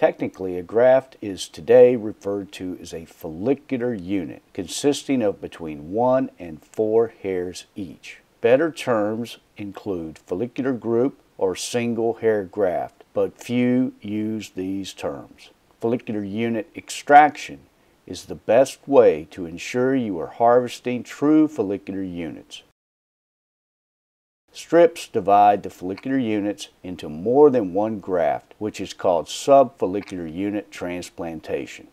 Technically, a graft is today referred to as a follicular unit, consisting of between 1 and 4 hairs each. Better terms include follicular group or single hair graft, but few use these terms. Follicular unit extraction is the best way to ensure you are harvesting true follicular units. Strips divide the follicular units into more than one graft, which is called sub-follicular unit transplantation.